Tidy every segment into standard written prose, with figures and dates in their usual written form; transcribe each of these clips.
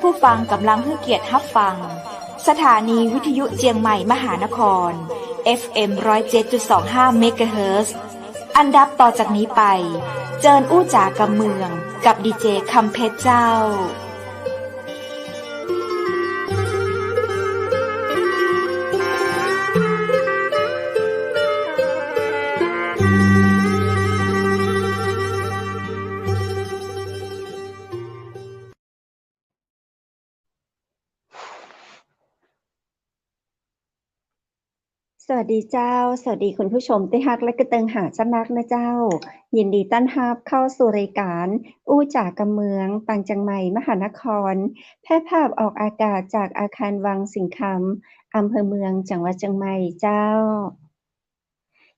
ผู้ฟังกำลังให้เกียรติรับฟังสถานีวิทยุเจียงใหม่มหานคร FM 107.25 เมกะเฮิรตซ์อันดับต่อจากนี้ไปเจิญอู้จ๋ากำเมืองกับดีเจคำเพชรเจ้าสวัสดีเจ้าสวัสดีคุณผู้ชมที่ฮักและกระเติงหาจำนักนะเจ้ายินดีต้อนรับเข้าสู่รายการอู้จ่ากำเมืองต่างจังใหม่มหานครแพร่ภาพออกอากาศจากอาคารวังสิงคำอำเภอเมืองจังหวัดเชียงใหม่เจ้า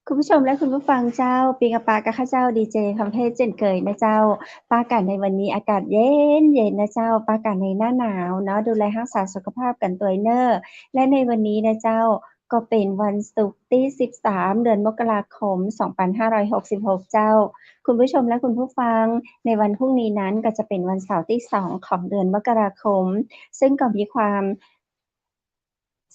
คุณผู้ชมและคุณผู้ฟังเจ้าปีกะปากะข้าเจ้าดีเจคำเพชรเจนเกยนะเจ้าปากันในวันนี้อากาศเย็นเย็นนะเจ้าปากันในหน้าหนาวเนาะดูแลรักษาสุขภาพกันตัวเนอร์และในวันนี้นะเจ้าก็เป็นวันศุกร์ที่13เดือนมกราคม2566เจ้าคุณผู้ชมและคุณผู้ฟังในวันพรุ่งนี้นั้นก็จะเป็นวันเสาร์ที่2ของเดือนมกราคมซึ่งก็มีความ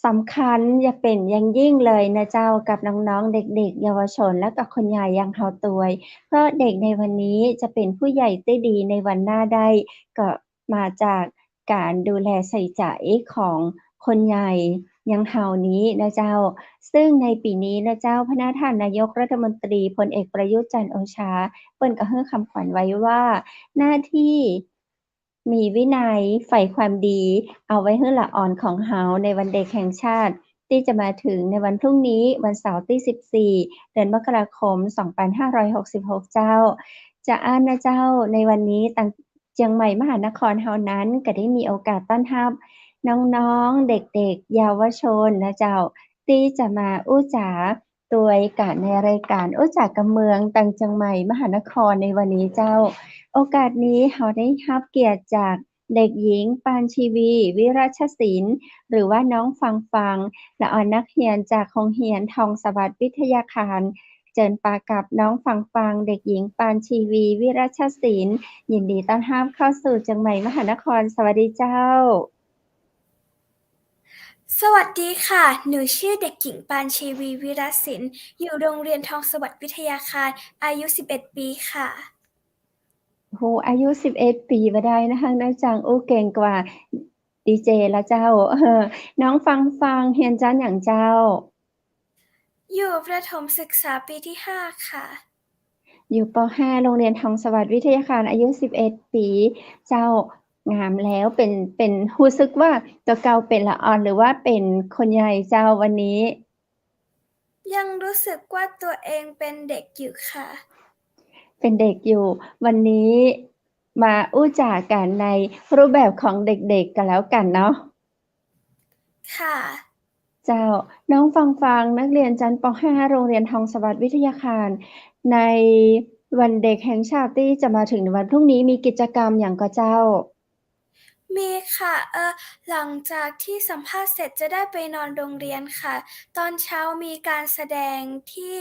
สำคัญอย่าเป็นอย่างยิ่งเลยนะเจ้ากับน้องๆเด็กๆเยาวชนและกับคนใหญ่อย่างเฮาตวยเพราะเด็กในวันนี้จะเป็นผู้ใหญ่ที่ดีในวันหน้าได้ก็มาจากการดูแลใส่ใจของคนใหญ่อย่างเฮานี้นะเจ้าซึ่งในปีนี้นะเจ้าพระท่านนายกรัฐมนตรีพลเอกประยุทธ์จันทร์โอชาเปิ้นก็ให้คำขวัญไว้ว่าหน้าที่มีวินัยใฝ่ความดีเอาไว้ให้ละอ่อนของเฮาในวันเด็กแห่งชาติที่จะมาถึงในวันพรุ่งนี้วันเสาร์ที่14เดือนมกราคม2566เจ้าจะอ่านนะเจ้าในวันนี้ต่างเชียงใหม่มหานครเฮานั้นก็ได้มีโอกาสต้อนรับน้องๆเด็กๆเยาวชนนะเจ้าที่จะมาอู้จ๋าโดยการในรายการอู้จ๋ากำเมืองต่างเชียงใหม่มหานครในวันนี้เจ้าโอกาสนี้เราได้รับเกียรติจากเด็กหญิงปานชีวีวิรัชศิลป์หรือว่าน้องฟังละออนนักเรียนจากโรงเรียนทองสวัสดิ์วิทยาคารเจิญปากับน้องฟังเด็กหญิงปานชีวีวิรัชศิลป์ยินดีต้อนรับเข้าสู่เชียงใหม่มหานครสวัสดีเจ้าสวัสดีค่ะหนูชื่อเด็กหญิงปานชีวีวิรัศิลป์อยู่โรงเรียนทองสวัสดิ์วิทยาคารอายุ11ปีค่ะโหอายุ11ปีบ่ได้นะคะน้าจังอู้เก่งกว่าดีเจละเจ้าน้องฟังเรียนชั้นหยังเจ้าอยู่ประถมศึกษาปีที่5ค่ะอยู่ป .5 โรงเรียนทองสวัสดิ์วิทยาคารอายุ11ปีเจ้างามแล้วเป็นรู้สึกว่าตัวเก่าเป็นละอ่อนหรือว่าเป็นคนใหญ่เจ้าวันนี้ยังรู้สึกว่าตัวเองเป็นเด็กอยู่ค่ะเป็นเด็กอยู่วันนี้มาอู้จ๋ากันในรูปแบบของเด็กๆกันแล้วกันเนาะค่ะเจ้าน้องฟังนักเรียนชั้นป .5 โรงเรียนทองสวัสดิ์วิทยาคารในวันเด็กแห่งชาติที่จะมาถึงในวันพรุ่งนี้มีกิจกรรมหยังก็เจ้ามีค่ะหลังจากที่สัมภาษณ์เสร็จจะได้ไปนอนโรงเรียนค่ะตอนเช้ามีการแสดงที่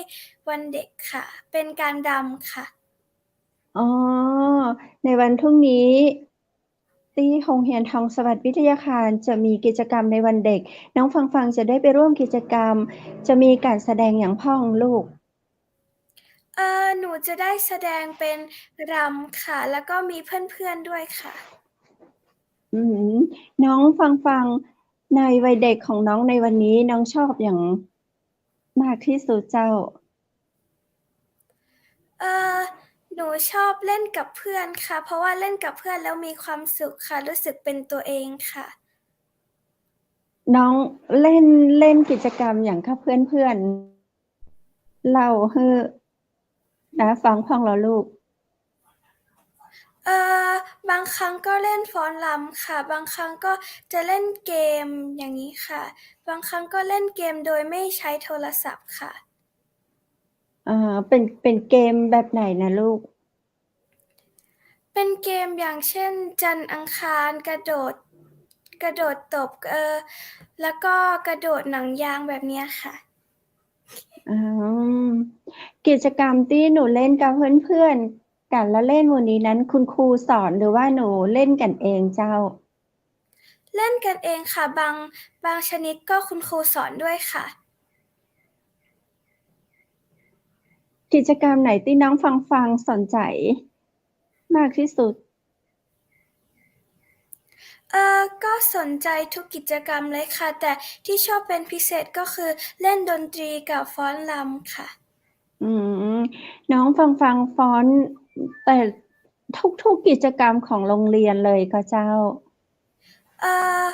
วันเด็กค่ะเป็นการรำค่ะอ๋อในวันพรุ่งนี้ที่โรงเรียนทองสวัสดิ์วิทยาคารจะมีกิจกรรมในวันเด็กน้องฟังจะได้ไปร่วมกิจกรรมจะมีการแสดงหยังพ้องลูกหนูจะได้แสดงเป็นรำค่ะแล้วก็มีเพื่อนๆด้วยค่ะ อืมน้องฟังในวัยเด็กของน้องในวันนี้น้องชอบหยังมากที่สุดเจ้าเออหนูชอบเล่นกับเพื่อนค่ะเพราะว่าเล่นกับเพื่อนแล้วมีความสุขค่ะรู้สึกเป็นตัวเองค่ะน้องเล่นกิจกรรมหยังกับเพื่อนๆเล่าให้น้าฟังพ้องเหรอลูกเอ่อบางครั้งก็เล่นฟ้อนรำค่ะบางครั้งก็จะเล่นเกมอย่างนี้ค่ะบางครั้งก็เล่นเกมโดยไม่ใช้โทรศัพท์ค่ะเป็นเกมแบบไหนนะลูกเป็นเกมอย่างเช่นจันทร์อังคารกระโดดตบแล้วก็กระโดดหนังยางแบบเนี้ยค่ะอืมกิจกรรมที่หนูเล่นกับเพื่อนๆกันละเล่นหมู่นี้นั้นคุณครูสอนหรือว่าหนูเล่นกันเองเจ้า เล่นกันเองค่ะบางชนิดก็คุณครูสอนด้วยค่ะ กิจกรรมไหนที่น้องฟังสนใจมากที่สุด ก็สนใจทุกกิจกรรมเลยค่ะ แต่ที่ชอบเป็นพิเศษก็คือเล่นดนตรีกับฟ้อนรำค่ะ อืมน้องฟังฟ้อนแต่ทุกกิจกรรมของโรงเรียนเลยก็เจ้า เอ่อ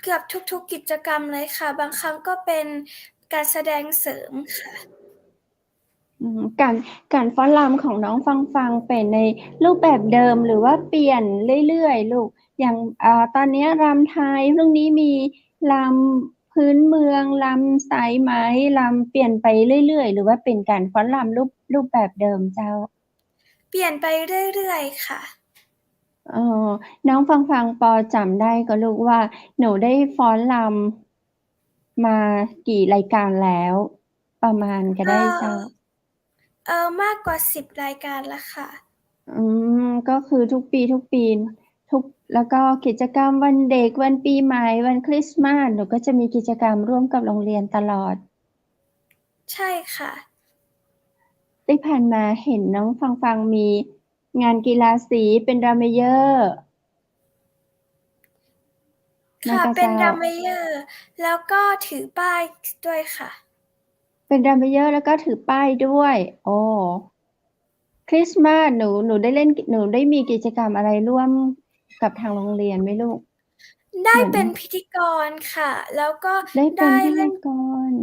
เกือบทุกๆกิจกรรมเลยค่ะ บางครั้งก็เป็นการแสดงเสริมค่ะ การฟ้อนรำของน้องฟังเป็นในรูปแบบเดิมหรือว่าเปลี่ยนเรื่อยๆลูกอย่างตอนนี้รำไทยพรุ่งนี้มีรำพื้นเมืองรำสายไหมรำเปลี่ยนไปเรื่อยๆหรือว่าเป็นการฟ้อนรำรูปแบบเดิมเจ้า เปลี่ยนไปเรื่อยๆค่ะเออน้องฟังปอจำได้ก็ลูกว่าหนูได้ฟ้อนรำมากี่รายการแล้ว ประมาณก็เอ่ได้เจ้า มากกว่า10 รายการแล้วค่ะ ก็คือทุกปีทุกแล้วก็กิจกรรมวันเด็กวันปีใหม่วันคริสต์มาสหนูก็จะมีกิจกรรมร่วมกับโรงเรียนตลอดใช่ค่ะที่ผ่านมาเห็นน้องฟังมีงานกีฬาสีเป็นดรัมเมเยอร์นะค่ะ ก็เจ้าเป็นดรัมเมเยอร์ แล้วก็ถือป้ายด้วยค่ะ เป็นดรัมเมเยอร์แล้วก็ถือป้ายด้วยโอ้คริสต์มาสหนูได้มีกิจกรรมอะไรร่วมกับทางโรงเรียนไหมลูกได้เหมือนเป็นพิธีกรค่ะ แล้วก็ได้เป็นได้พิธีเล่น กร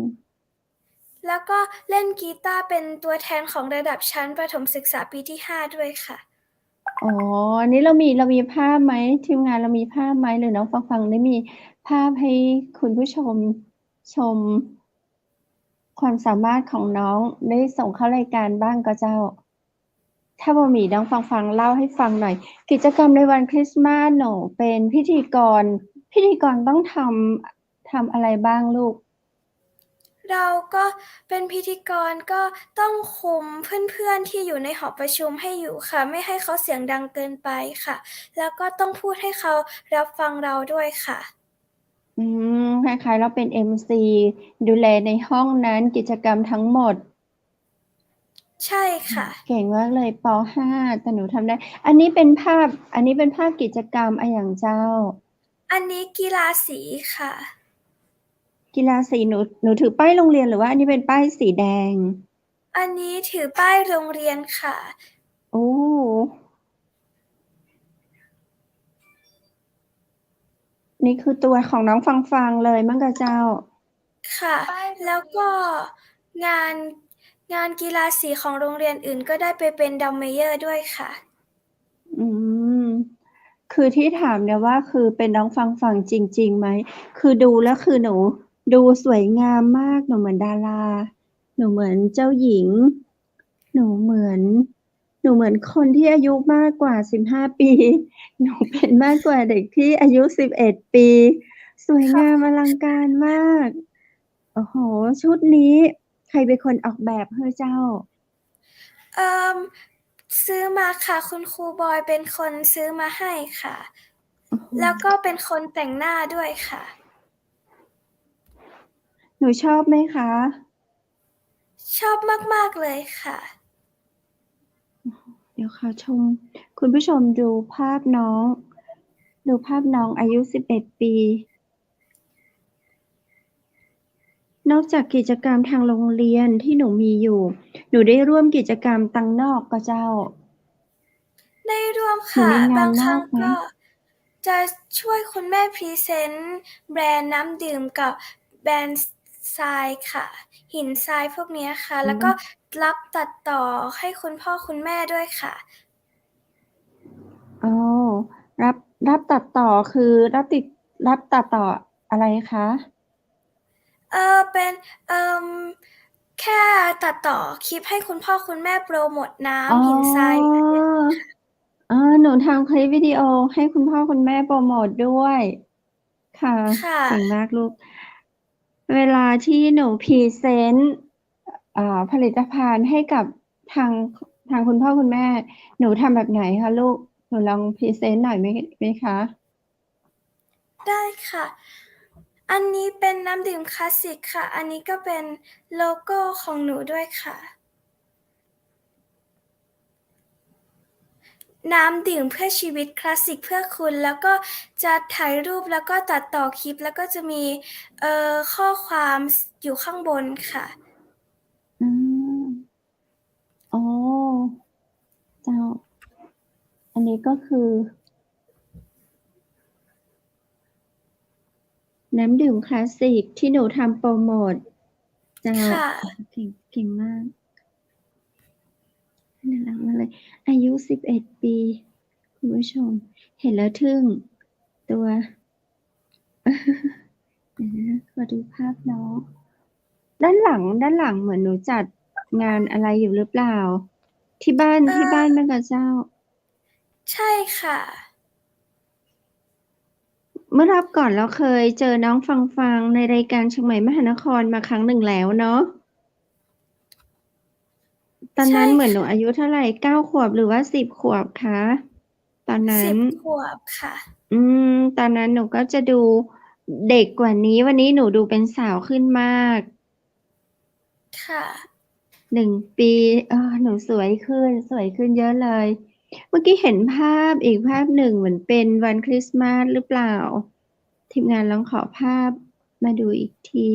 แล้วก็เล่นกีตาร์เป็นตัวแทนของระดับชั้นประถมศึกษาปีที่ 5ด้วยค่ะ อ๋ออันนี้เรามีภาพไหมทีมงานเรามีภาพไหมหรือน้องฟังได้มีภาพให้คุณผู้ชมชมความสามารถของน้องได้ส่งเข้ารายการบ้างก็เจ้า ถ้าบ่มีน้องฟังเล่าให้ฟังหน่อย กิจกรรมในวันคริสต์มาสหนูเป็นพิธีกรต้องทำอะไรบ้างลูก เราก็เป็นพิธีกรก็ต้องคุมเพื่อนๆที่อยู่ในหอประชุมให้อยู่ค่ะ ไม่ให้เขาเสียงดังเกินไปค่ะ แล้วก็ต้องพูดให้เขารับฟังเราด้วยค่ะ คล้ายๆเราเป็น MC ดูแลในห้องนั้นกิจกรรมทั้งหมด ใช่ค่ะ เก่งมากเลยป .5 แต่หนูทำได้ อันนี้เป็นภาพกิจกรรมอย่างเจ้า อันนี้กีฬาสีค่ะ กีฬาสีหนูถือป้ายโรงเรียนหรือว่าอันนี้เป็นป้ายสีแดง อันนี้ถือป้ายโรงเรียนค่ะ โอ้นี่คือตัวของน้องฟังเลยมั้งกะเจ้า ค่ะ แล้วก็งานงานกีฬาสีของโรงเรียนอื่นก็ได้ไปเป็นดัมเมเยอร์ด้วยค่ะ อืมคือที่ถามเนี่ยว่าคือเป็นน้องฟังจริงๆไหม คือดูแล้วคือหนูดูสวยงามมากหนูเหมือนดาราหนูเหมือนเจ้าหญิง หนูเหมือนคนที่อายุมากกว่า15ปีหนูเป็นมากกว่าเด็กที่อายุ11ปีสวยงามอลังการมากโอ้โหชุดนี้ใครเป็นคนออกแบบให้เจ้า ซื้อมาค่ะคุณครูบอยเป็นคนซื้อมาให้ค่ะ แล้วก็เป็นคนแต่งหน้าด้วยค่ะ หนูชอบไหมคะ ชอบมากๆเลยค่ะ เดี๋ยวค่ะคุณผู้ชมดูภาพน้องอายุ11ปีนอกจากกิจกรรมทางโรงเรียนที่หนูมีอยู่ หนูได้ร่วมกิจกรรมตังนอกก็เจ้า ได้ร่วมหนูค่ะ มีงา บาน งนครั้อง กไหม ก็จะช่วยคุณแม่พรีเซนต์แบรนด์น้ำดื่มกับแบรนด์ทรายค่ะ หินทรายพวกนี้ค่ะ แล้วก็รับตัดต่อให้คุณพ่อคุณแม่ด้วยค่ะ อ๋อรับตัดต่อคือรับตัดต่ออะไรคะ เป็นแค่ตัดต่อคลิปให้คุณพ่อคุณแม่โปรโมทน้อ๋อ ำหินทราย หนูทำคลิปวิดีโอให้คุณพ่อคุณแม่โปรโมทด้วย ค่ะ ค่ะ เก่งมากลูก เวลาที่หนูพรีเซนต์ผลิตภัณฑ์ให้กับทางคุณพ่อคุณแม่ หนูทำแบบไหนคะลูก หนูลองพรีเซนต์หน่อยไหมคะ ได้ค่ะ อันนี้เป็นน้ำดื่มคลาสสิกค่ะ อันนี้ก็เป็นโลโก้ของหนูด้วยค่ะ น้ำดื่มเพื่อชีวิตคลาสสิกเพื่อคุณ แล้วก็จะถ่ายรูปแล้วก็ตัดต่อคลิป แล้วก็จะมีข้อความอยู่ข้างบนค่ะ อืมอ๋อเจ้า อันนี้ก็คือ น้ำดื่มคลาสสิกที่หนูทำโปรโมทเจ้า ค่ะ เก่งมากน่ารักมากเลย อายุ11 ปี คุณผู้ชม เห็นแล้วทึ่งตัว เดี๋ยวนะขอดูภาพน้องด้านหลังเหมือนหนูจัดงานอะไรอยู่หรือเปล่า ที่บ้านแม่กะเจ้า ใช่ค่ะ เมื่อรอบก่อนเราเคยเจอน้องฟังในรายการเชียงใหม่มหานครมาครั้งหนึ่งแล้วเนาะ ตอนนั้นเหมือนหนูอายุเท่าไหร่ 9 ขวบหรือว่า 10 ขวบคะ ตอนนั้น 10 ขวบค่ะ ตอนนั้นหนูก็จะดูเด็กกว่านี้ วันนี้หนูดูเป็นสาวขึ้นมาก ค่ะ 1 ปีหนูสวยขึ้นเยอะเลย เมื่อกี้เห็นภาพอีกภาพหนึ่งเหมือนเป็นวันคริสต์มาสหรือเปล่า ทีมงานลองขอภาพมาดูอีกที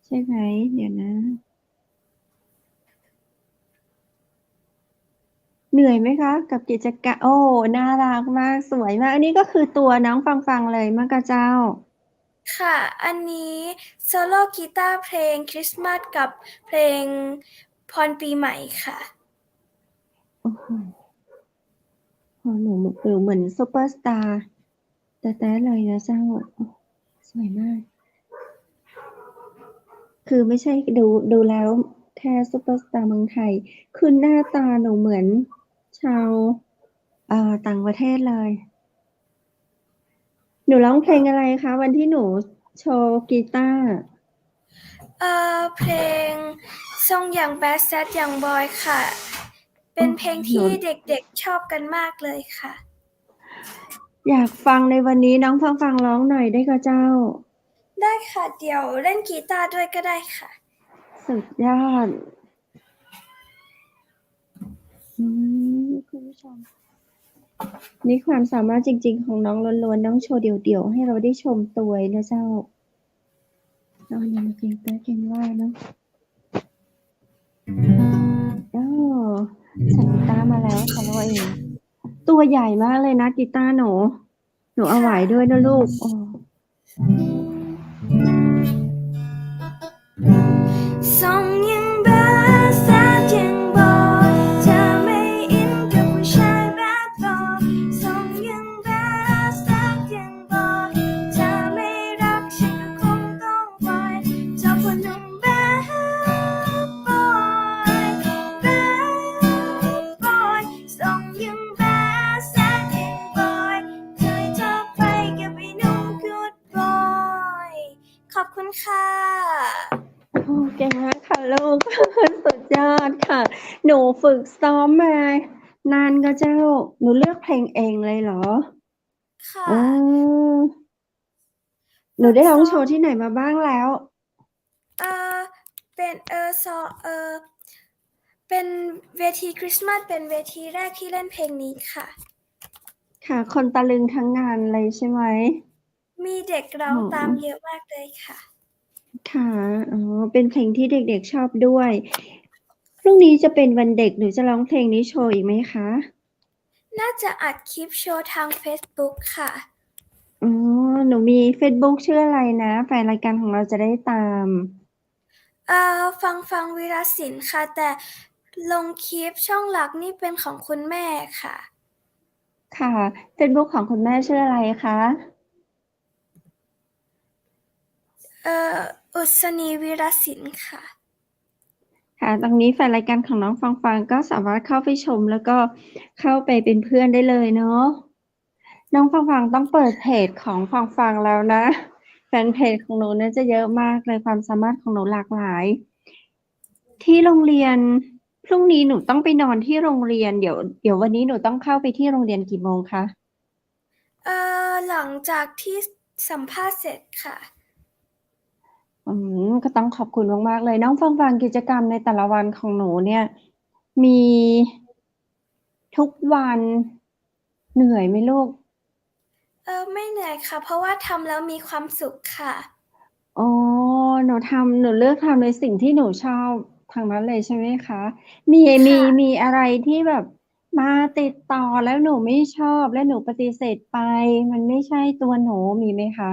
ใช่ไหม เดี๋ยวนะ เหนื่อยไหมคะกับกิจกรรม โอ้ น่ารักมาก สวยมาก อันนี้ก็คือตัวน้องฟังเลยมะกะเจ้า ค่ะ อันนี้โซโล่กีตาร์เพลงคริสต์มาสกับเพลงพรปีใหม่ค่ะ โอ้โหหนูเหมือนซุปเปอร์สตาร์แต่เลยนะเจ้า สวยมาก คือไม่ใช่ดูแล้วแค่ซุปเปอร์สตาร์เมืองไทย คือหน้าตาหนูเหมือนชาวต่างประเทศเลย หนูร้องเพลงอะไรคะ วันที่หนูโชว์กีตาร์ เพลงทรงอย่างแบดแซดอย่างบอยค่ะ เป็นเพลงที่เด็กๆชอบกันมากเลยค่ะ อยากฟังในวันนี้น้องฟังร้องหน่อยได้ก็เจ้า ได้ค่ะ เดี๋ยวเล่นกีตาร์ด้วยก็ได้ค่ะ สุดยอด คุณผู้ชม นี่ความสามารถจริงๆของน้องล้วนๆน้องโชว์เดี่ยวๆให้เราได้ชมตัวนะเจ้าน้องอันนี้มาเก่งว่าเนาะฉันกีตาร์มาแล้วค่ะเราเอง ตัวใหญ่มากเลยนะกีตาร์หนูเอาไหวด้วยนะลูกส่งยังแบดแซดยังบอยเธอไม่อินกับผู้ชายแบดบอยส่งยังแบดแซดยังบอยเธอไม่รักฉันก็คงต้องปล่อยเจ้าคนหนุ่มแบดบอยแบดบอยส่งยังแบดแซดยังบอยเคยเธอไปกับไอ้หนุ่มกูดบอยขอบคุณค่ะ เก่งมากค่ะลูก สุดยอดค่ะ หนูฝึกซ้อมมานานก็เจ้า หนูเลือกเพลงเองเลยเหรอ ค่ะ หนูได้ร้องโชว์ที่ไหนมาบ้างแล้ว เป็นเป็นเวทีคริสต์มาสเป็นเวทีแรกที่เล่นเพลงนี้ค่ะ ค่ะ คนตะลึงทั้งงานเลยใช่ไหม มีเด็กร้องตามเยอะมากเลยค่ะ ค่ะ เป็นเพลงที่เด็กๆชอบด้วย พรุ่งนี้จะเป็นวันเด็ก หนูจะร้องเพลงนี้โชว์อีกไหมคะ น่าจะอัดคลิปโชว์ทาง Facebook ค่ะ หนูมี Facebook ชื่ออะไรนะ แฟนรายการของเราจะได้ตาม ฟังวิรศิลป์ค่ะ แต่ลงคลิปช่องหลักนี่เป็นของคุณแม่ค่ะ ค่ะ Facebook ของคุณแม่ชื่ออะไรคะ อุศนีวิรศิลป์ค่ะ ค่ะ ตรงนี้แฟนรายการของน้องฟังก็สามารถเข้าไปชม แล้วก็เข้าไปเป็นเพื่อนได้เลยเนาะ น้องฟังต้องเปิดเพจของฟังแล้วนะ แฟนเพจของหนูเนี่ยจะเยอะมากเลยความสามารถของหนูหลากหลาย ที่โรงเรียนพรุ่งนี้หนูต้องไปนอนที่โรงเรียน เดี๋ยววันนี้หนูต้องเข้าไปที่โรงเรียนกี่โมงคะ หลังจากที่สัมภาษณ์เสร็จค่ะ ก็ต้องขอบคุณมากๆเลยน้องฟังกิจกรรมในแต่ละวันของหนูเนี่ยมีทุกวันเหนื่อยไหมลูก ไม่เหนื่อยค่ะ เพราะว่าทำแล้วมีความสุขค่ะ อ๋อหนูเลือกทำในสิ่งที่หนูชอบทางนั้นเลยใช่ไหมคะ มีค่ะ มีอะไรที่แบบมาติดต่อแล้วหนูไม่ชอบและหนูปฏิเสธไป มันไม่ใช่ตัวหนูมีไหมคะ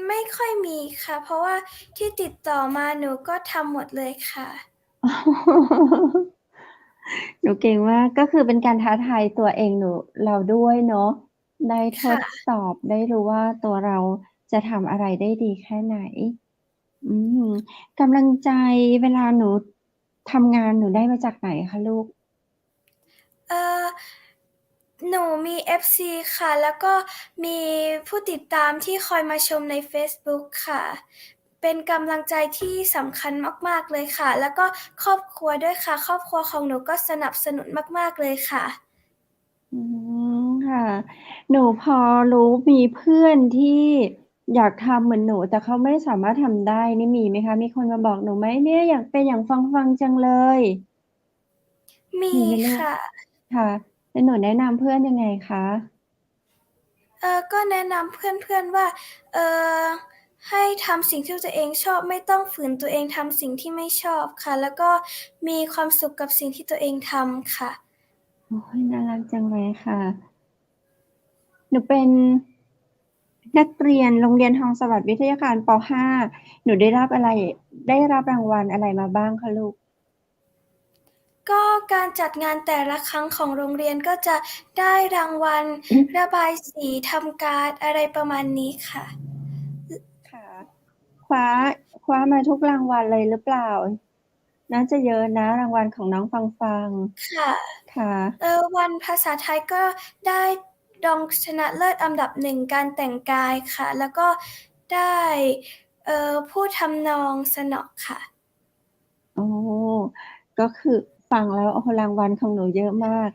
ไม่ค่อยมีค่ะ เพราะว่าที่ติดต่อมาหนูก็ทำหมดเลยค่ะ หนูเก่งมาก ก็คือเป็นการท้าทายตัวเองเราด้วยเนาะได้ทค่ะ ดสอบได้รู้ว่าตัวเราจะทำอะไรได้ดีแค่ไหน อืมกำลังใจเวลาหนูทำงานหนูได้มาจากไหนคะลูก เอ่อหนูมี FC ค่ะ แล้วก็มีผู้ติดตามที่คอยมาชมในเฟซบุ๊กค่ะ เป็นกำลังใจที่สำคัญมากๆเลยค่ะ แล้วก็ครอบครัวด้วยค่ะ ครอบครัวของหนูก็สนับสนุนมากๆเลยค่ะ อืค่ะ หนูพอรู้มีเพื่อนที่อยากทำเหมือนหนูแต่เขาไม่สามารถทำได้นี่มีไหมคะ มีคนมาบอกหนูไหมเนี่ยอยากเป็นอย่างฟังจังเลย มีมีไหมลูก ค่ะ ค่ะแล้วหนูแนะนำเพื่อนยังไงคะ ก็แนะนำเพื่อนๆว่าเอ่อให้ทำสิ่งที่ตัวเองชอบไม่ต้องฝืนตัวเองทำสิ่งที่ไม่ชอบค่ะ แล้วก็มีความสุขกับสิ่งที่ตัวเองทำค่ะ โอ๊ยน่ารักจังเลยค่ะ หนูเป็นนักเรียนโรงเรียนทองสวัสดิ์วิทยาคารป. 5 หนูได้รับรางวัลอะไรมาบ้างคะลูก ก็การจัดงานแต่ละครั้งของโรงเรียนก็จะได้รางวัลระบายสีทำการ์ดอะไรประมาณนี้ค่ะ ค่ะ คว้าคว้ามาทุกรางวัลเลยหรือเปล่า น่าจะเยอะนะรางวัลของน้องฟังค่ะ ค่ะ วันภาษาไทยก็ได้รองชนะเลิศอันดับ 1การแต่งกายค่ะ แล้วก็ได้พูดทำนองสนอค่ะ โอ้ก็คือฟังแล้วโอ้โฮรางวัลของหนูเยอะมาก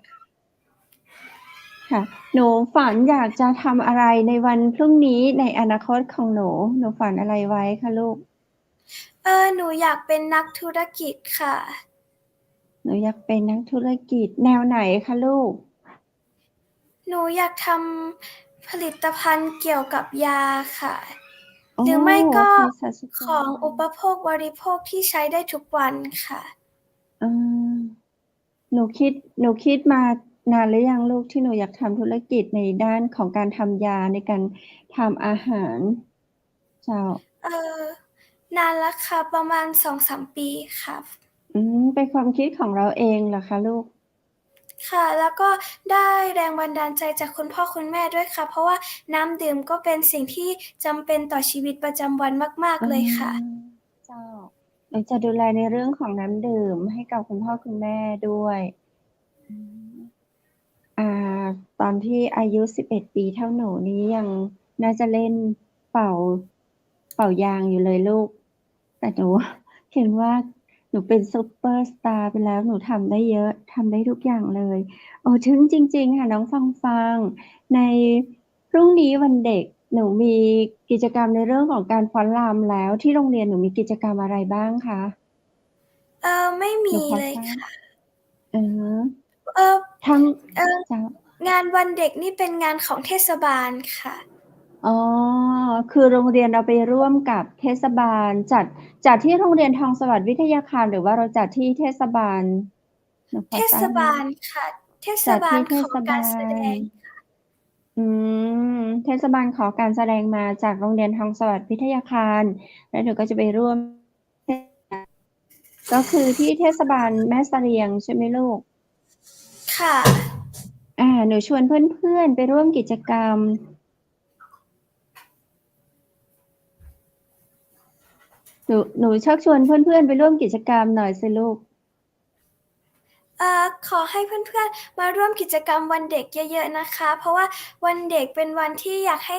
ค่ะ หนูฝันอยากจะทำอะไรในวันพรุ่งนี้ในอนาคตของหนู หนูฝันอะไรไว้คะลูก หนูอยากเป็นนักธุรกิจค่ะ หนูอยากเป็นนักธุรกิจแนวไหนคะลูก หนูอยากทำผลิตภัณฑ์เกี่ยวกับยาค่ะ โอ้ หรือไม่ก็เภสัชกของร อุปโภคบริโภคที่ใช้ได้ทุกวันค่ะ เออหนูคิดมานานหรือยังลูกที่หนูอยากทำธุรกิจในด้านของการทำยาในการทำอาหารเจ้า เอ่อนานแล้วค่ะ ประมาณ 2-3 ปีค่ะ เป็นความคิดของเราเองเหรอคะลูก ค่ะ แล้วก็ได้แรงบันดาลใจจากคุณพ่อคุณแม่ด้วยค่ะ เพราะว่าน้ำดื่มก็เป็นสิ่งที่จำเป็นต่อชีวิตประจำวันมากอ๋ๆเลยค่ะ เจ้าหนูจะดูแลในเรื่องของน้ำดื่มให้กับคุณพ่อคุณแม่ด้วยอืมอ่าตอนที่อายุ11ปีเท่าหนูนี้ยังน่าจะเล่นเป่าเป่ายางอยู่เลยลูก แต่หนูเห็นว่าหนูเป็นซุปเปอร์สตาร์ไปแล้วหนูทำได้เยอะทำได้ทุกอย่างเลยทึ่งจริงๆค่ะน้องฟังในพรุ่งนี้วันเด็กหนูมีกิจกรรมในเรื่องของการฟ้อนรำแล้วที่โรงเรียนหนูมีกิจกรรมอะไรบ้างคะไม่หนูมีพอทราบเลยค่ะ อือฮึเอ่อทั้งเอ่อจ้ะ งานวันเด็กนี่เป็นงานของเทศบาลค่ะ อ๋อ คือโรงเรียนเราไปร่วมกับเทศบาลจัดที่โรงเรียนทองสวัสดิ์วิทยาคารหรือว่าเราจัดที่เทศบาลหนูพเทอทราศบไหมบาลค่ะ เทศจัดบาลที่เทศขอการบาแสดลง อืเทศบาลขอการแสดงมาจากโรงเรียนทองสวัสดิ์วิทยาคารแล้วหนูก็จะไปร่วมก็คือที่เทศบาลแม่เสลียงใช่ไหมลูก ค่ะ หนูชวนเพื่อนๆไปร่วมกิจกรรมหนูชักชวนเพื่อนๆไปร่วมกิจกรรมหน่อยสิลูก ขอให้เพื่อนๆมาร่วมกิจกรรมวันเด็กเยอะๆนะคะ เพราะว่าวันเด็กเป็นวันที่อยากให้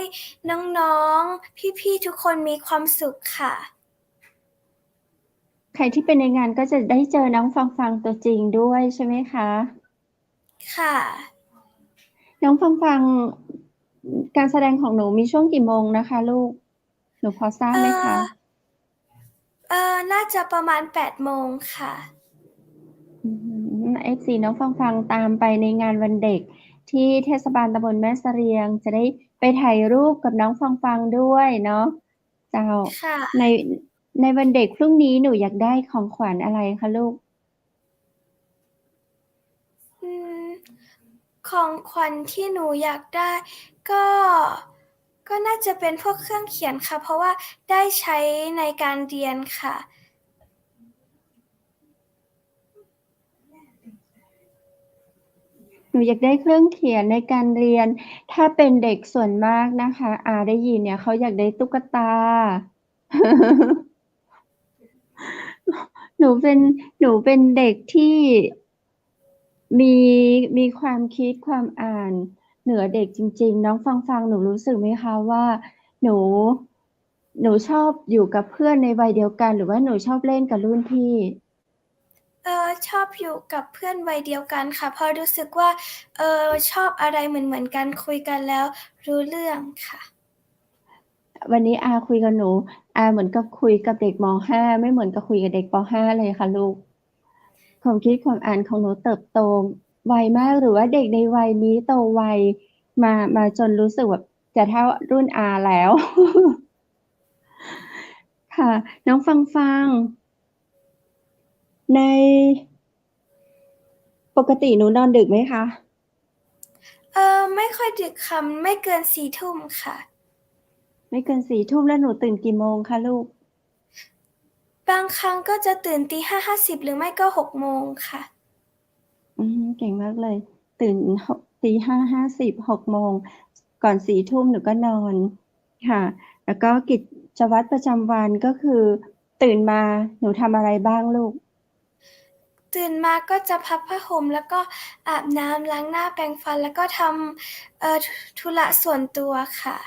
น้องๆ พี่ๆ ทุกคนมีความสุขค่ะ ใครที่เป็นในงานก็จะได้เจอน้องฟังตัวจริงด้วยใช่ไหมคะ ค่ะ น้องฟังการแสดงของหนูมีช่วงกี่โมงนะคะลูก หนูพอทราบไหมคะ น่าจะประมาณ8 โมงค่ะ FC น้องฟังตามไปในงานวันเด็กที่เทศบาลตำบลแม่เสรียง จะได้ไปถ่ายรูปกับน้องฟังด้วยเนาะเจ้า ค่ะ ในวันเด็กพรุ่งนี้หนูอยากได้ของขวัญอะไรคะลูก อืม ของขวัญที่หนูอยากได้ก็ ก็น่าจะเป็นพวกเครื่องเขียนค่ะ เพราะว่าได้ใช้ในการเรียนค่ะ หนูอยากได้เครื่องเขียนในการเรียน ถ้าเป็นเด็กส่วนมากนะคะได้ยินเนี่ยเขาอยากได้ตุ๊กตา หนูเป็นเด็กที่มีความคิดความอ่านเหนือเด็กจริงๆ น้องฟังหนูรู้สึกไหมคะว่าหนูชอบอยู่กับเพื่อนในวัยเดียวกัน หรือว่าหนูชอบเล่นกับรุ่นพี่ ชอบอยู่กับเพื่อนวัยเดียวกันค่ะ เพราะรู้สึกว่า ชอบอะไรเหมือนกันคุยกันแล้วรู้เรื่องค่ะ วันนี้คุยกับหนูเหมือนกับคุยกับเด็กม. 5 ไม่เหมือนกับคุยกับเด็กป. 5 เลยค่ะลูก ความคิดความอ่านของหนูเติบโตไวมาก หรือว่าเด็กในวัยนี้โตไวมาจนรู้สึกแบบจะเท่ารุ่นแล้ว ค่ะ น้องฟังในปกติหนูนอนดึกไหมคะ ไม่ค่อยดึกค่ะ ไม่เกิน 4 ทุ่มค่ะ ไม่เกิน 4 ทุ่ม แล้วหนูตื่นกี่โมงคะลูก บางครั้งก็จะตื่นตี 5:50 หรือไม่ก็6 โมงค่ะ เก่งมากเลย ตื่นตี 5:50 6 โมง ก่อน 4 ทุ่มหนูก็นอน ค่ะ แล้วก็กิจวัตรประจำวันก็คือตื่นมาหนูทำอะไรบ้างลูก? ตื่นมาก็จะพับผ้าห่ม แล้วก็อาบน้ำ ล้างหน้า แปรงฟัน แล้วก็ทำธุระส่วนตัวค่ะ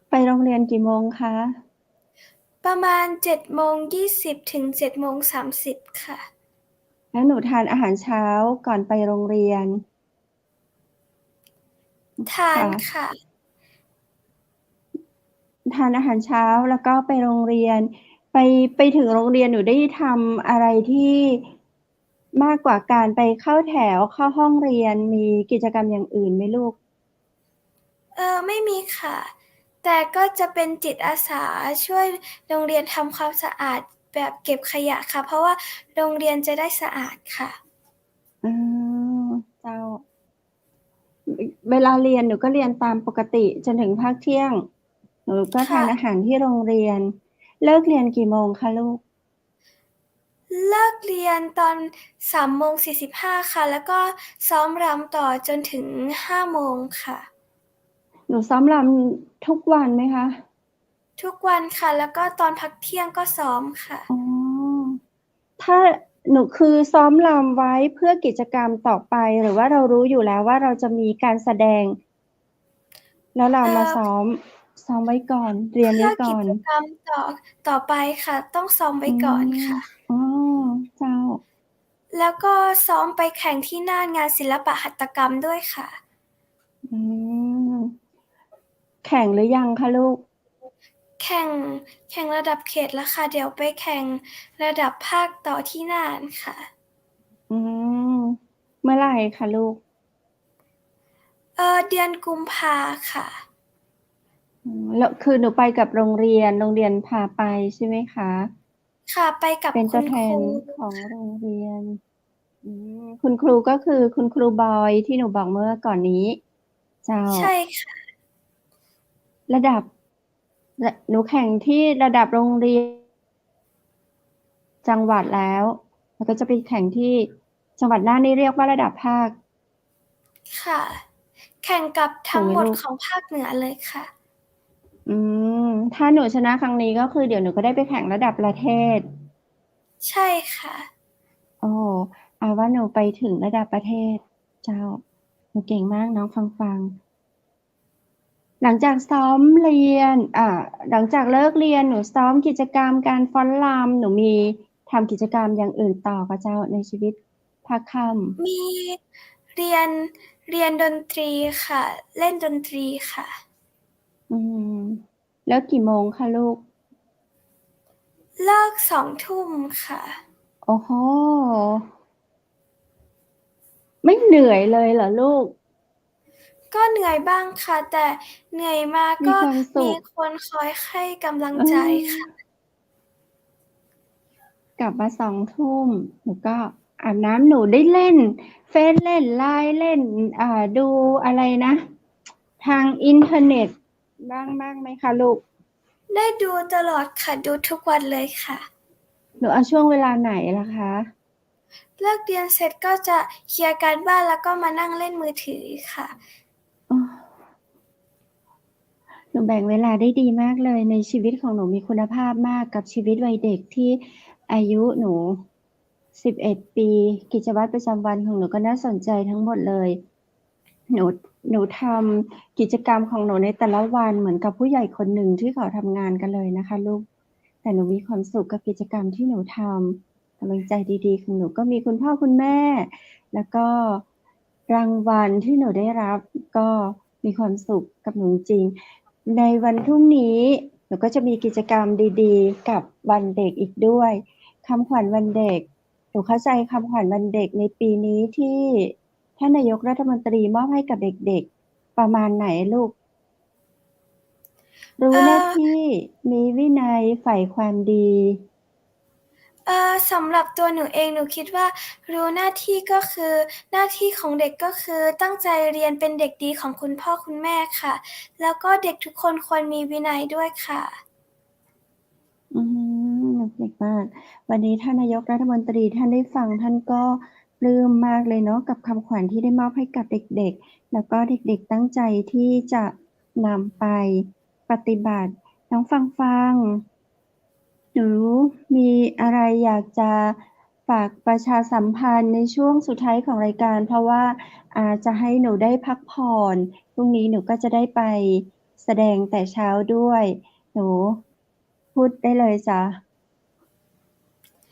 ไปโรงเรียนกี่โมงคะ? ประมาณ 7:20 ถึง 7:30 ค่ะ แล้วหนูทานอาหารเช้าก่อนไปโรงเรียน? ทานค่ะ ค่ะ ทานอาหารเช้า แล้วก็ไปโรงเรียน ไปถึงโรงเรียนหนูได้ทำอะไรที่มากกว่าการไปเข้าแถว เข้าห้องเรียน มีกิจกรรมอย่างอื่นไหมลูก? ไม่มีค่ะ แต่ก็จะเป็นจิตอาสาช่วยโรงเรียนทำความสะอาดแบบเก็บขยะค่ะ เพราะว่าโรงเรียนจะได้สะอาดค่ะ เจ้า เวลาเรียนหนูก็เรียนตามปกติจนถึงภาคเที่ยง หนูก็ทานอาหารที่โรงเรียน เลิกเรียนกี่โมงคะลูก? เลิกเรียนตอน 3:45 ค่ะ แล้วก็ซ้อมรำต่อจนถึง 5 โมงค่ะ หนูซ้อมรำทุกวันไหมคะ? ทุกวันค่ะ แล้วก็ตอนพักเที่ยงก็ซ้อมค่ะ ถ้าหนูคือซ้อมรำไว้เพื่อกิจกรรมต่อไป หรือว่าเรารู้อยู่แล้วว่าเราจะมีการแสดง แล้วเรามาซ้อมไว้ก่อน เรียนเพืไว่้อก่กิอน จกรรมต่อไปค่ะ ต้องซ้อมไว้ก่อนค่ะ เจ้า แล้วก็ซ้อมไปแข่งที่หน้างานศิลปหัตถกรรมด้วยค่ะ แข่งหรือยังคะลูก? แข่งระดับเขตแล้วค่ะ เดี๋ยวไปแข่งระดับภาคต่อที่น่านค่ะ เมื่อไหร่คะลูก? เดือนกุมภาค่ะ แล้วคือหนูไปกับโรงเรียน โรงเรียนพาไปใช่ไหมคะ? ค่ะ ไปกับเป็น คตัุวแทนณครู ของโรงเรียน คุณครูก็คือคุณครูบอยที่หนูบอกเมื่อก่อนนี้ เจ้า ใช่ค่ะ ระดับ หนูแข่งที่ระดับโรงเรียน จังหวัดแล้ว แล้วก็จะไปแข่งที่จังหวัดน่าน นี่เรียกว่าระดับภาค ค่ะ แข่งกับถทูั้กไหมลงหมดูก? ของภาคเหนือเลยค่ะ ถ้าหนูชนะครั้งนี้ ก็คือเดี๋ยวหนูก็ได้ไปแข่งระดับประเทศ ใช่ค่ะ โอ้โฮ ว่าหนูไปถึงระดับประเทศ เจ้า หนูเก่งมากน้องฟัง หลังจากซ้อมเรียน หลังจากเลิกเรียนหนูซ้อมกิจกรรมการฟ้อนรำ หนูมีทำกิจกรรมอย่างอื่นต่อเปล่าเจ้าในชีวิตภาคค่ำ? มีเรียน เรียนดนตรีค่ะ เล่นดนตรีค่ะ อืม แล้วกี่โมงคะลูก เลิก20:00 น.ค่ะ โอ้โห ไม่เหนื่อยเลยเหรอลูก ก็เหนื่อยบ้างค่ะ แต่เหนื่อยมามีก็ความสุ มีข คนคอยให้กำลังเอ ใจ อ ค่ะ กลับมา 20:00 น. หนูก็อาบน้ำ หนูได้เล่นเฟซ เล่น LINE เล่น ดูอะไรนะ ทางอินเทอร์เน็ตบ้างไหมคะลูก? ได้ดูตลอดค่ะ ดูทุกวันเลยค่ะ หนูเอาช่วงเวลาไหนล่ะคะ? เลิกเรียนเสร็จก็จะเคลียร์การบ้าน แล้วก็มานั่งเล่นมือถือค่ะ อ้อ หนูแบ่งเวลาได้ดีมากเลย ในชีวิตของหนูมีคุณภาพมากกับชีวิตวัยเด็กที่อายุหนู 11 ปี กิจวัตรประจำวันของหนูก็น่าสนใจทั้งหมดเลย หนูทำกิจกรรมของหนูในแต่ละวันเหมือนกับผู้ใหญ่คนหนึ่งที่เขาทำงานกันเลยนะคะลูก แต่หนูมีความสุขกับกิจกรรมที่หนูทำ กำลังใจดี ๆ ของหนูก็มีคุณพ่อคุณแม่ แล้วก็รางวัลที่หนูได้รับ ก็มีความสุขกับหนูจริง ในวันพรุ่งนี้หนูก็จะมีกิจกรรมดี ๆ กับวันเด็กอีกด้วย คำขวัญวันเด็ก หนูเข้าใจคำขวัญวันเด็กในปีนี้ที่ท่านนายกรัฐมนตรีมอบให้กับเด็ก ๆ ประมาณไหนลูก? รู้หน้าที่ มีวินัย ใฝ่ความดี สำหรับตัวหนูเอง หนูคิดว่า รู้หน้าที่ ก็คือ หน้าที่ของเด็กก็คือตั้งใจเรียน เป็นเด็กดีของคุณพ่อคุณแม่ค่ะ แล้วก็เด็กทุกคนควรมีวินัยด้วยค่ะ อืม เก่งมาก วันนี้ท่านนายกรัฐมนตรีท่านได้ฟัง ท่านก็ปลื้มมากเลยเนาะกับคำขวัญที่ได้มอบให้กับเด็ก ๆ แล้วก็เด็ก ๆ ตั้งใจที่จะนำไปปฏิบัติ น้องฟัง ๆ หนูมีอะไรอยากจะฝากประชาสัมพันธ์ในช่วงสุดท้ายของรายการ เพราะว่าจะให้หนูได้พักผ่อน พรุ่งนี้หนูก็จะได้ไปแสดงแต่เช้าด้วย หนูพูดได้เลยจ้ะ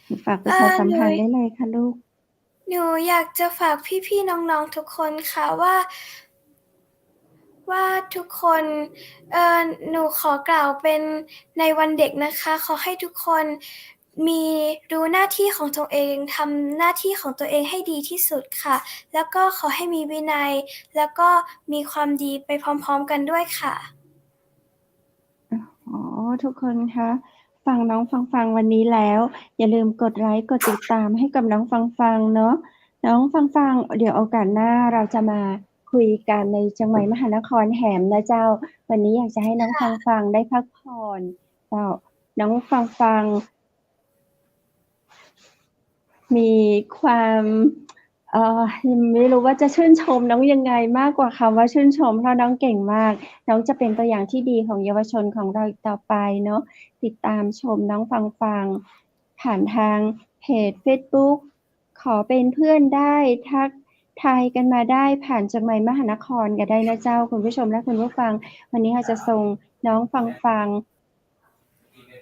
หนูฝากประชาสัมพันธ์ได้เลยค่ะลูก หนูอยากจะฝากพี่ ๆ น้อง ๆ ทุกคนค่ะว่าทุกคน หนูขอกล่าวเป็นในวันเด็กนะคะ ขอให้ทุกคนรู้หน้าที่ของตัวเอง ทำหน้าที่ของตัวเองให้ดีที่สุดค่ะ แล้วก็ขอให้มีวินัย แล้วก็มีความดีไปพร้อม ๆ กันด้วยค่ะ อ๋อ ทุกคนคะ ฟังน้องฟัง วันนี้แล้ว อย่าลืมกดไลก์ กดติดตามให้กับน้องฟัง เนาะ น้องฟัง เดี๋ยวโอกาสหน้าเราจะมาคุยกันในเชียงใหม่มหานครแหมนะเจ้า วันนี้อยากจะให้น้องค่ะ ฟัง ได้พักผ่อนเจ้า น้องฟัง มีความ ไม่รู้ว่าจะชื่นชมน้องยังไงมากกว่าคำว่าชื่นชม เพราะน้องเก่งมาก น้องจะเป็นตัวอย่างที่ดีของเยาวชนของเราอีกต่อไปเนาะ ติดตามชมน้องฟัง ผ่านทางเพจเฟซบุ๊ก ขอเป็นเพื่อนได้ ทักทายกันมาได้ผ่านเชียงใหม่มหานครก็ได้นะเจ้า คุณผู้ชมและคุณผู้ฟัง วันนี้เราจะส่งน้องฟัง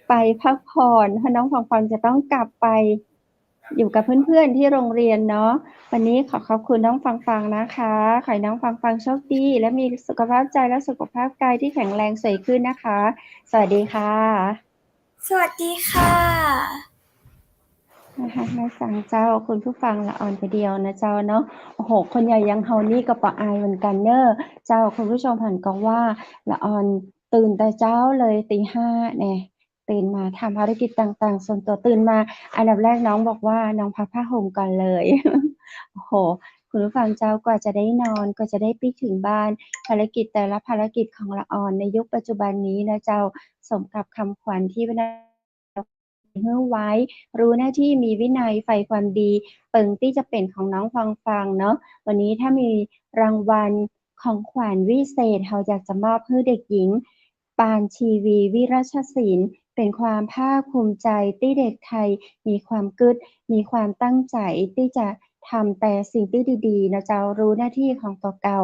ไปพักผ่อน เพราะน้องฟัง จะต้องกลับไปอยู่กับเพื่อน ๆ ที่โรงเรียนเนาะ วันนี้ขอขอบคุณน้องฟัง นะคะ ขอให้น้องฟัง โชคดี และมีสุขภาพใจและสุขภาพกายที่แข็งแรงสวยขึ้นนะคะ สวัสดีค่ะ สวัสดีค่ะ น่ารักน่าชังเจ้า คุณผู้ฟังละอ่อนทีเดียวนะเจ้าเนาะ โอ้โฮ คนใหญ่อย่างเฮานี่ก็บ่อายเหมือนกันเน้อ เจ้าคุณผู้ชมหั้นก็ว่าละอ่อนตื่นแต่เช้าเลยตี 5 แน่ ตื่นมาทำภารกิจต่าง ๆ ส่วนตัวตื่นมาอันดับแรกน้องบอกว่า น้องพับผ้าห่มก่อนเลย โอ้โฮ คุณผู้ฟังเจ้ากว่าจะได้นอน กว่าจะได้ไปถึงบ้าน ภารกิจแต่ละภารกิจของละออนในยุคปัจจุบันนี้นะเจ้า สมกับคำขวัญที่ฮื้อไว้ รู้หน้าที่ มีวินัย ใฝ่ความดี เปิ่งที่จะเป็นของน้องฟัง เนาะ วันนี้ถ้ามีรางวัลของขวัญวิเศษ เฮาอยากจะมอบให้เด็กหญิง ปานชีวี วิรัชศิลป์ เป็นความภาคภูมิใจที่เด็กไทยมีความกึด มีความตั้งใจที่จะทำแต่สิ่งที่ดี ๆ นะเจ้า รู้หน้าที่ของตัวเก่า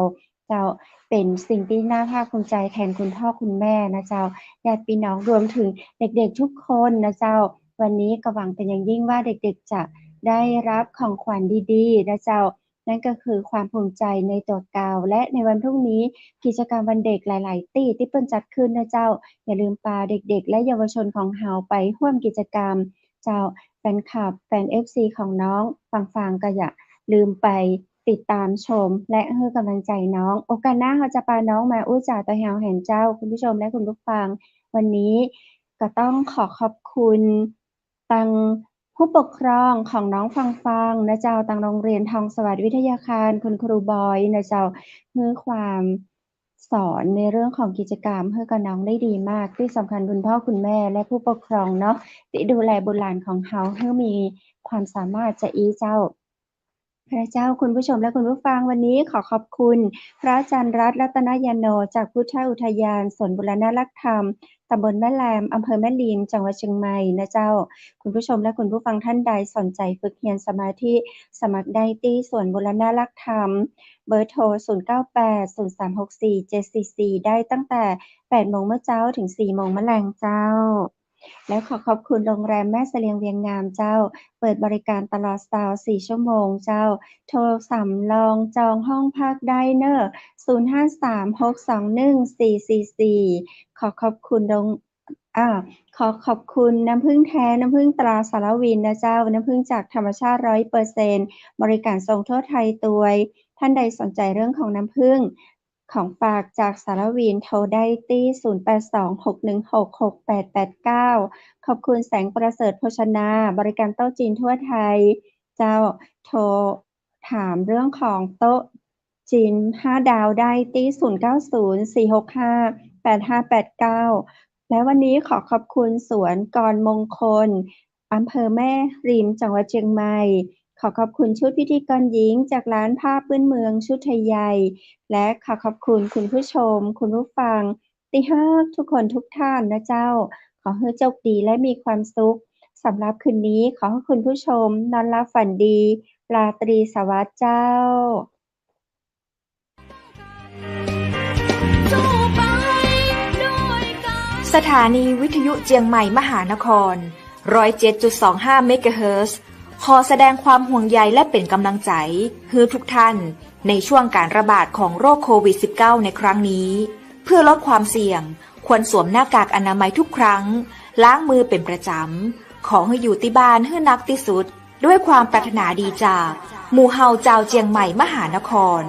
เจ้า เป็นสิ่งที่น่าภาคภูมิใจแทนคุณพ่อคุณแม่นะเจ้า ญาติพี่น้องรวมถึงเด็ก ๆ ทุกคนนะเจ้า วันนี้ก็หวังเป็นอย่างยิ่งว่าเด็ก ๆ จะได้รับของขวัญดี ๆ นะเจ้า นั่นก็คือความภูมิใจในตัวเก่าและในวันพรุ่งนี้กิจกรรมวันเด็กหลายๆที่เปิ้นจัดขึ้นนะเจ้าอย่าลืมพาเด็กๆและเยาวชนของเฮาไปร่วมกิจกรรมเจ้าแฟนคลับแฟน FC ของน้องฟังๆก็อย่าลืมไปติดตามชมและให้กำลังใจน้องโอกาสหน้าเราจะพาน้องมาอู้จ่าต่อเฮาแห่งเจ้าคุณผู้ชมและคุณผู้ฟังวันนี้ก็ต้องขอขอบคุณตังผู้ปกครองของน้องฟังนะเจ้าตังโรงเรียนทองสวัสดิ์วิทยาคารคุณครูบอยนะเจ้าให้ความสอนในเรื่องของกิจกรรมให้กับน้องได้ดีมากที่สำคัญคุณพ่อคุณแม่และผู้ปกครองเนาะที่ดูแลบุตรหลานของเฮาให้มีความสามารถจะอีเจ้าพระเจ้าคุณผู้ชมและคุณผู้ฟังวันนี้ขอขอบคุณพระอาจารย์รัตน์รัตนยาโนจากพุทธอุทยานสวนบุรณรักษ์ธรรมตำบลแม่แลมอำเภอแม่ลีนจังหวัดเชียงใหม่นะเจ้าคุณผู้ชมและคุณผู้ฟังท่านใดสนใจฝึกเรียนสมาธิสมัครได้ที่สวนบุรณรักษ์ธรรมเบอร์โทร0980364744ได้ตั้งแต่ 8 โมงเมื่อเช้าถึง 4 โมงมื้อแลงเจ้าและขอขอบคุณโรงแรมแม่เสลียงเวียงงามเจ้าเปิดบริการตลอด24 ชั่วโมงเจ้าโทรสำรองจองห้องพักได้เน้อ0536214444ขอขอบคุณน้ำผึ้งแท้น้ำผึ้งตราสารวินนะเจ้าน้ำผึ้งจากธรรมชาติ 100% บริการส่งทั่วไทยตวยท่านใดสนใจเรื่องของน้ำผึ้งของฝากจากสารวินโทรได้ที่0826166889ขอบคุณแสงประเสริฐโภชนาบริการโต๊ะจีนทั่วไทยเจ้าโทรถามเรื่องของโต๊ะจีน5ดาวได้ที่0904658589และวันนี้ขอขอบคุณสวนกรมงคลอำเภอแม่ริมจังหวัดเชียงใหม่ขอขอบคุณชุดพิธีกรหญิงจากร้านผ้าพื้นเมืองชุดไทยใหญ่และขอขอบคุณคุณผู้ชมคุณผู้ฟังที่ฮักทุกคนทุกท่านนะเจ้าขอให้โชคดีและมีความสุขสำหรับคืนนี้ขอให้คุณผู้ชมนอนหลับฝันดีราตรีสวัสดิ์เจ้าสถานีวิทยุเจียงใหม่มหานคร 107.25 เมกะเฮิรตซ์ขอแสดงความห่วงใยและเป็นกำลังใจให้ทุกท่านในช่วงการระบาดของโรคโควิด -19 ในครั้งนี้เพื่อลดความเสี่ยงควรสวมหน้ากากอนามัยทุกครั้งล้างมือเป็นประจำขอให้อยู่ที่บ้านให้นักที่สุดด้วยความปรารถนาดีจากหมู่เฮาเจ้าเจียงใหม่มหานคร